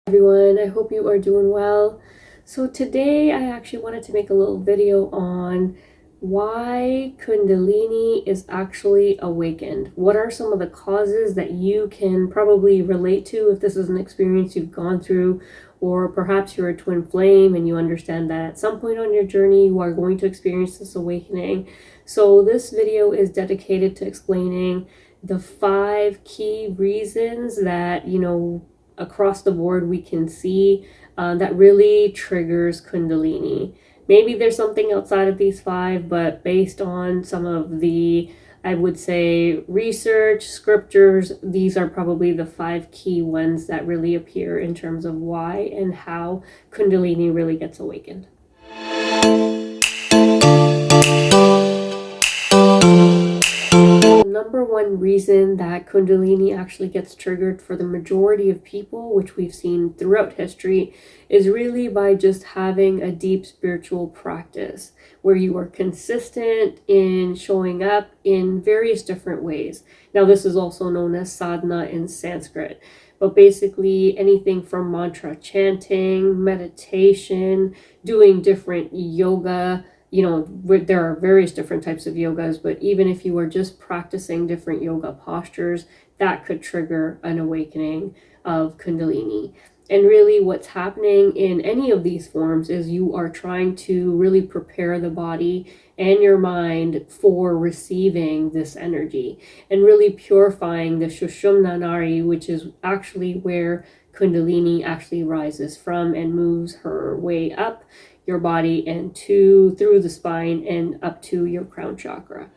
Everyone, I hope you are doing well. So today I actually wanted to make a little video on why Kundalini is actually awakened. What are some of the causes that you can probably relate to if this is an experience you've gone through, or perhaps you're a twin flame and you understand that at some point on your journey you are going to experience this awakening. So this video is dedicated to explaining the 5 key reasons that, across the board we can see that really triggers Kundalini. Maybe there's something outside of these 5, but based on some of the, I would say, research, scriptures, these are probably the 5 key ones that really appear in terms of why and how Kundalini really gets awakened. Number one reason that Kundalini actually gets triggered for the majority of people, which we've seen throughout history, is really by just having a deep spiritual practice where you are consistent in showing up in various different ways. Now, this is also known as sadhana in Sanskrit, but basically anything from mantra chanting, meditation, doing different yoga. There are various different types of yogas, but even if you are just practicing different yoga postures, that could trigger an awakening of Kundalini. And really what's happening in any of these forms is you are trying to really prepare the body and your mind for receiving this energy and really purifying the Sushumna Nari, which is actually where Kundalini actually rises from and moves her way up your body and through the spine and up to your crown chakra.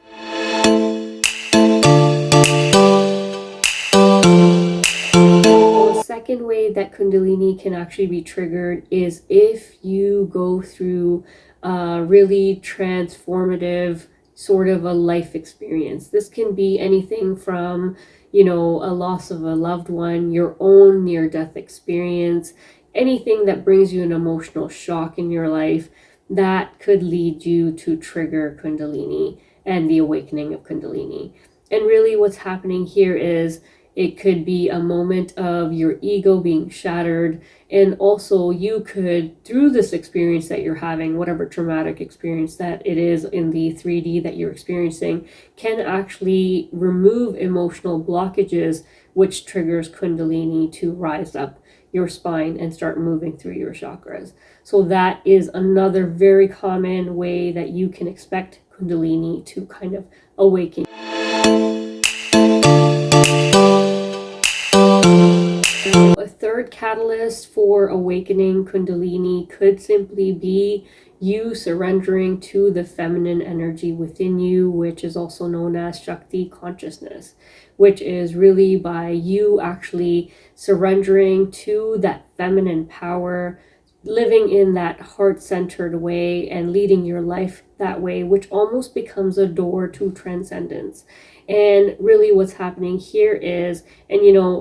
The second way that Kundalini can actually be triggered is if you go through a really transformative sort of a life experience. This can be anything from, a loss of a loved one, your own near-death experience, anything that brings you an emotional shock in your life that could lead you to trigger Kundalini and the awakening of Kundalini. And really what's happening here is it could be a moment of your ego being shattered, and also you could, through this experience that you're having, whatever traumatic experience that it is in the 3D that you're experiencing, can actually remove emotional blockages, which triggers Kundalini to rise up your spine and start moving through your chakras. So that is another very common way that you can expect Kundalini to kind of awaken. A third catalyst for awakening Kundalini could simply be you surrendering to the feminine energy within you, which is also known as Shakti consciousness, which is really by you actually surrendering to that feminine power, living in that heart-centered way and leading your life that way, which almost becomes a door to transcendence. And really what's happening here is, and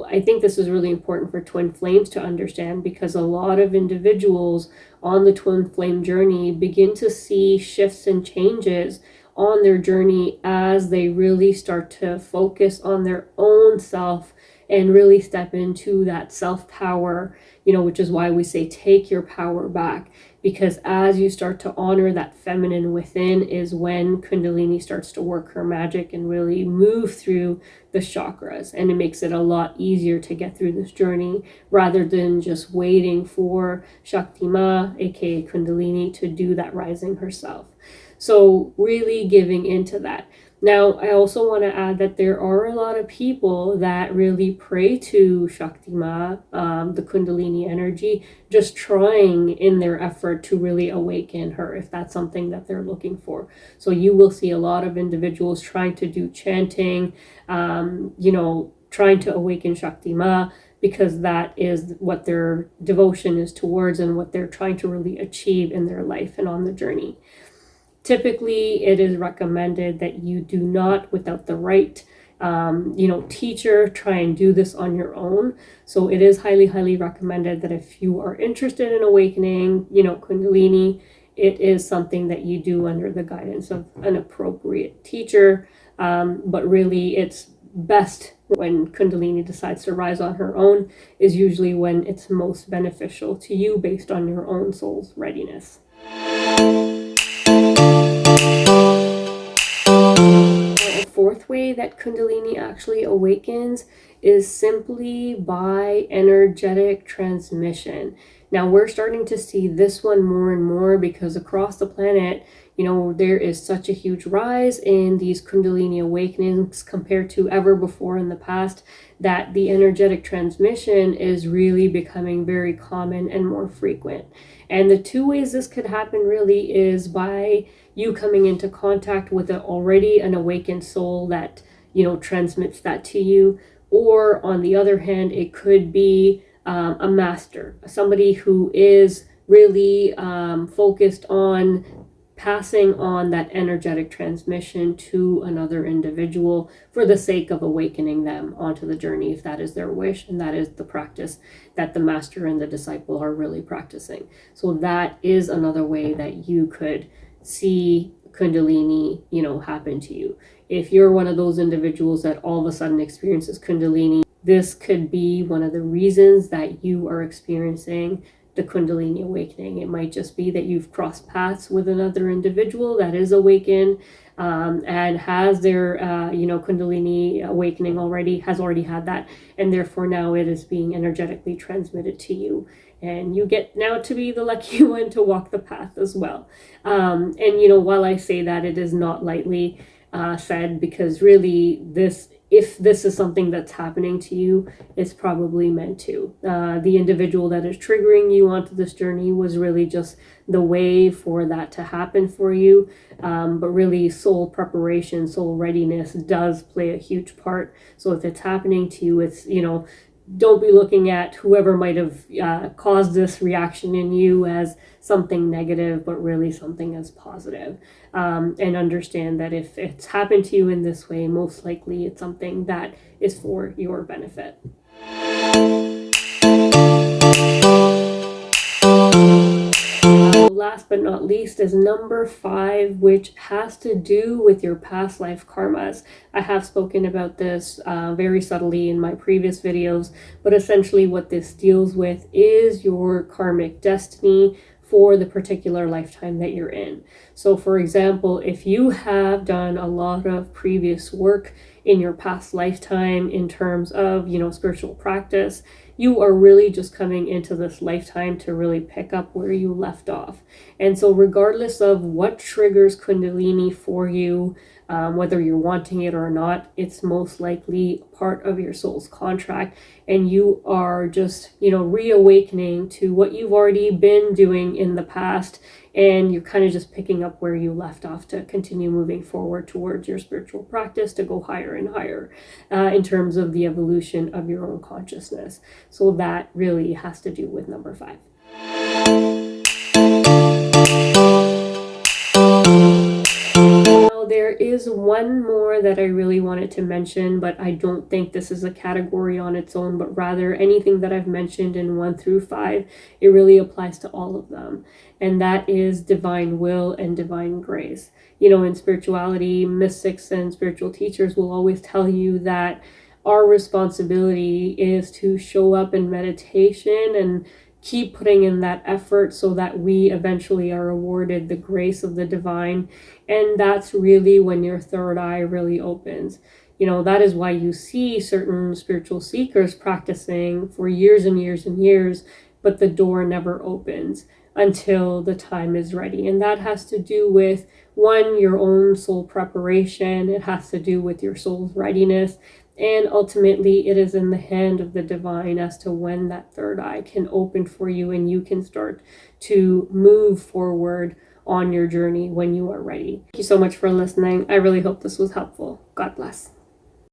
I think this is really important for twin flames to understand, because a lot of individuals on the twin flame journey begin to see shifts and changes on their journey as they really start to focus on their own self and really step into that self-power, which is why we say take your power back, because as you start to honor that feminine within is when Kundalini starts to work her magic and really move through the chakras, and it makes it a lot easier to get through this journey rather than just waiting for Shakti-Ma, aka Kundalini, to do that rising herself. So really giving into that. Now, I also want to add that there are a lot of people that really pray to Shakti-Ma, the Kundalini energy, just trying in their effort to really awaken her, if that's something that they're looking for. So you will see a lot of individuals trying to do chanting, trying to awaken Shakti-Ma, because that is what their devotion is towards and what they're trying to really achieve in their life and on the journey. Typically, it is recommended that you do not, without the right, teacher, try and do this on your own. So it is highly, highly recommended that if you are interested in awakening, Kundalini, it is something that you do under the guidance of an appropriate teacher. But really, it's best when Kundalini decides to rise on her own is usually when it's most beneficial to you based on your own soul's readiness. A fourth way that Kundalini actually awakens is simply by energetic transmission. Now we're starting to see this one more and more because across the planet, there is such a huge rise in these Kundalini awakenings compared to ever before in the past, that the energetic transmission is really becoming very common and more frequent. And the two ways this could happen really is by you coming into contact with already an awakened soul that, transmits that to you. Or on the other hand, it could be a master, somebody who is really focused on passing on that energetic transmission to another individual for the sake of awakening them onto the journey, if that is their wish and that is the practice that the master and the disciple are really practicing. So that is another way that you could see Kundalini, happen to you. If you're one of those individuals that all of a sudden experiences Kundalini, this could be one of the reasons that you are experiencing the Kundalini awakening. It might just be that you've crossed paths with another individual that is awakened and has their Kundalini awakening has already had that, and therefore now it is being energetically transmitted to you, and you get now to be the lucky one to walk the path as well. And while I say that, it is not lightly said, because really if this is something that's happening to you, it's probably meant to. The individual that is triggering you onto this journey was really just the way for that to happen for you. But really, soul preparation, soul readiness does play a huge part. So if it's happening to you, it's, don't be looking at whoever might have caused this reaction in you as something negative, but really something as positive. And understand that if it's happened to you in this way, most likely it's something that is for your benefit. Last but not least is number 5, which has to do with your past life karmas. I have spoken about this very subtly in my previous videos, but essentially what this deals with is your karmic destiny for the particular lifetime that you're in. So for example, if you have done a lot of previous work in your past lifetime in terms of, spiritual practice, you are really just coming into this lifetime to really pick up where you left off. And so regardless of what triggers Kundalini for you, whether you're wanting it or not, it's most likely part of your soul's contract, and you are just, reawakening to what you've already been doing in the past, and you're kind of just picking up where you left off to continue moving forward towards your spiritual practice to go higher and higher in terms of the evolution of your own consciousness. So that really has to do with number 5. There is one more that I really wanted to mention, but I don't think this is a category on its own, but rather anything that I've mentioned in 1 through 5, it really applies to all of them. And that is divine will and divine grace. In spirituality, mystics and spiritual teachers will always tell you that our responsibility is to show up in meditation and keep putting in that effort so that we eventually are awarded the grace of the divine. And that's really when your third eye really opens. That is why you see certain spiritual seekers practicing for years and years and years, but the door never opens until the time is ready. And that has to do with, one, your own soul preparation. It has to do with your soul's readiness. And ultimately, it is in the hand of the divine as to when that third eye can open for you and you can start to move forward on your journey when you are ready. Thank you so much for listening. I really hope this was helpful. God bless.